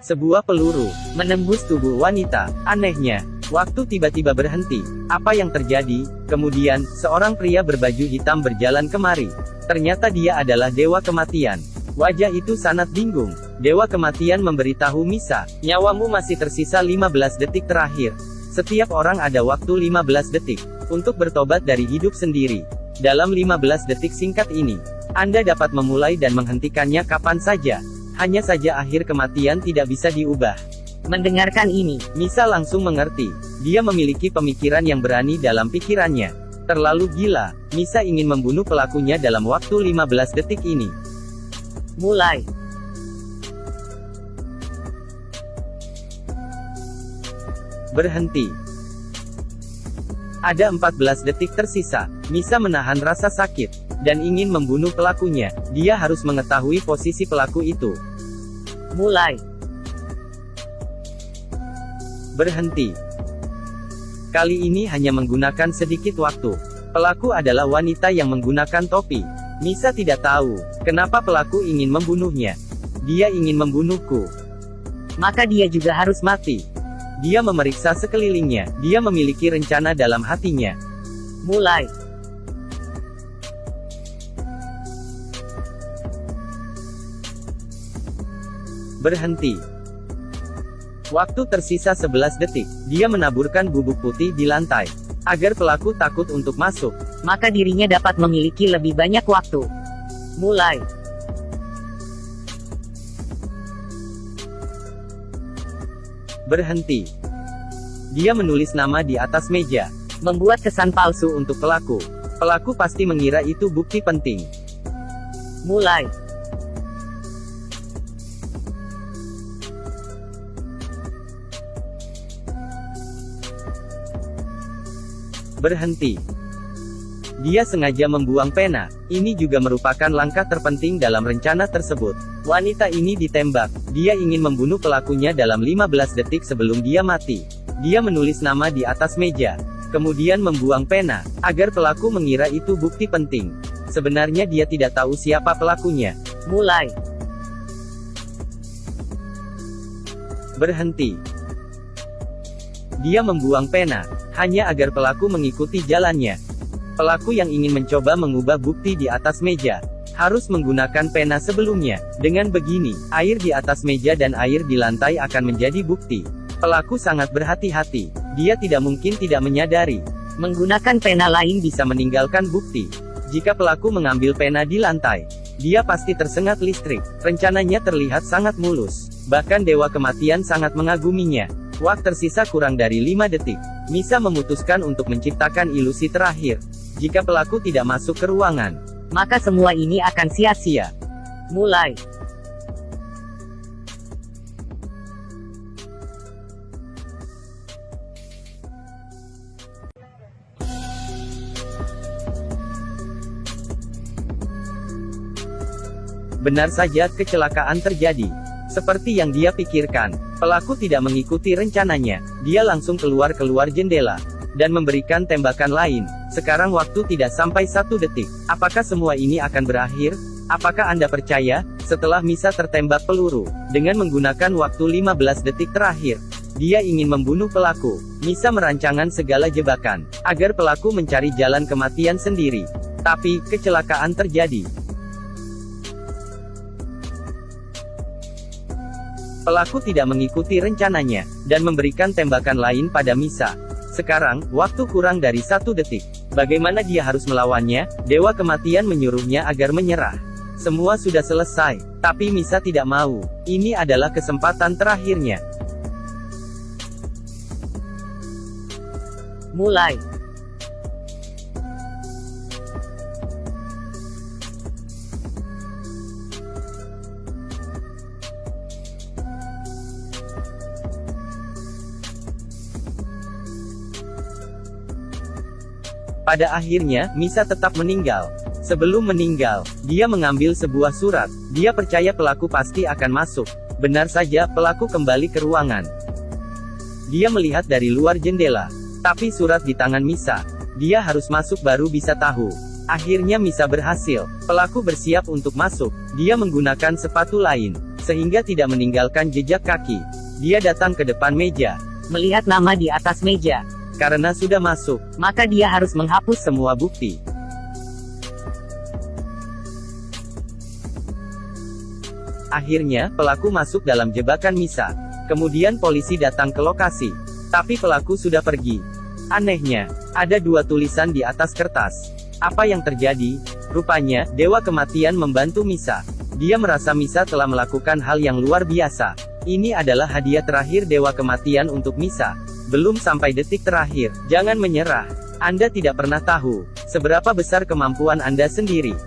Sebuah peluru menembus tubuh wanita. Anehnya, waktu tiba-tiba berhenti. Apa yang terjadi? Kemudian, seorang pria berbaju hitam berjalan kemari. Ternyata dia adalah Dewa Kematian. Wajah itu sangat bingung. Dewa Kematian memberitahu Misa, nyawamu masih tersisa 15 detik terakhir. Setiap orang ada waktu 15 detik untuk bertobat dari hidup sendiri. Dalam 15 detik singkat ini, Anda dapat memulai dan menghentikannya kapan saja. Hanya saja akhir kematian tidak bisa diubah. Mendengarkan ini, Misa langsung mengerti. Dia memiliki pemikiran yang berani dalam pikirannya. Terlalu gila. Misa ingin membunuh pelakunya dalam waktu 15 detik ini. mulai. Berhenti. Ada 14 detik tersisa. Misa menahan rasa sakit dan ingin membunuh pelakunya. Dia harus mengetahui posisi pelaku itu. Mulai. Berhenti. Kali ini hanya menggunakan sedikit waktu. Pelaku adalah wanita yang menggunakan topi. Misa tidak tahu kenapa pelaku ingin membunuhnya. Dia ingin membunuhku. Maka dia juga harus Mati. Dia memeriksa sekelilingnya. Dia memiliki rencana dalam hatinya. mulai. Berhenti. Waktu tersisa 11 detik. Dia menaburkan bubuk putih di lantai agar pelaku takut untuk masuk. Maka dirinya dapat memiliki lebih banyak waktu. Mulai. Berhenti. Dia menulis nama di atas meja. Membuat kesan palsu Untuk pelaku. Pelaku pasti mengira itu bukti penting. mulai. Berhenti. Dia sengaja membuang pena. Ini juga merupakan langkah terpenting dalam rencana tersebut. Wanita ini ditembak. Dia ingin membunuh pelakunya dalam 15 detik sebelum dia mati. Dia menulis nama di atas meja. Kemudian membuang pena, agar pelaku mengira itu bukti penting. Sebenarnya dia tidak tahu siapa pelakunya. mulai. Berhenti. Dia membuang pena, hanya agar pelaku mengikuti jalannya. Pelaku yang ingin mencoba mengubah bukti di atas meja, harus menggunakan pena sebelumnya. Dengan begini, air di atas meja dan air di lantai akan menjadi bukti. Pelaku sangat berhati-hati. Dia tidak mungkin tidak menyadari. Menggunakan pena lain Bisa meninggalkan bukti. Jika pelaku mengambil pena di lantai, dia pasti tersengat listrik. Rencananya terlihat sangat mulus. Bahkan Dewa Kematian sangat mengaguminya. Waktu tersisa kurang dari 5 detik. Misa memutuskan untuk menciptakan ilusi terakhir. Jika pelaku tidak masuk ke ruangan, maka semua ini akan sia-sia. Mulai. benar saja kecelakaan terjadi. Seperti yang dia pikirkan, pelaku tidak mengikuti rencananya. Dia langsung keluar jendela dan memberikan tembakan lain. Sekarang waktu tidak sampai 1 detik. Apakah semua ini akan berakhir? Apakah Anda percaya? Setelah Misa tertembak peluru, dengan menggunakan waktu 15 detik terakhir, dia ingin membunuh pelaku. Misa merancangkan segala jebakan, agar pelaku mencari jalan kematian sendiri. Tapi, kecelakaan terjadi. Pelaku tidak mengikuti rencananya, dan memberikan tembakan lain pada Misa. Sekarang, waktu kurang dari 1 detik. Bagaimana dia harus melawannya? Dewa Kematian menyuruhnya agar menyerah. Semua sudah selesai, tapi Misa tidak mau. Ini adalah kesempatan terakhirnya. Mulai. Pada akhirnya, Misa tetap meninggal. Sebelum meninggal, dia mengambil sebuah surat. Dia percaya pelaku pasti akan masuk. Benar saja, pelaku kembali ke ruangan. Dia melihat dari luar jendela. Tapi surat di tangan Misa. Dia harus masuk baru bisa tahu. Akhirnya Misa berhasil. Pelaku bersiap untuk masuk. Dia menggunakan sepatu lain. sehingga tidak meninggalkan jejak kaki. Dia datang ke depan meja. Melihat nama di atas meja, Karena sudah masuk, maka dia harus menghapus semua bukti. Akhirnya, pelaku masuk dalam jebakan Misa. Kemudian polisi datang ke lokasi. Tapi pelaku sudah pergi. Anehnya, ada 2 tulisan di atas kertas. Apa yang terjadi? Rupanya, Dewa Kematian membantu Misa. Dia merasa Misa telah melakukan hal yang luar biasa. Ini adalah hadiah terakhir Dewa Kematian untuk Misa. Belum sampai detik terakhir. Jangan menyerah. Anda tidak pernah tahu seberapa besar kemampuan Anda sendiri.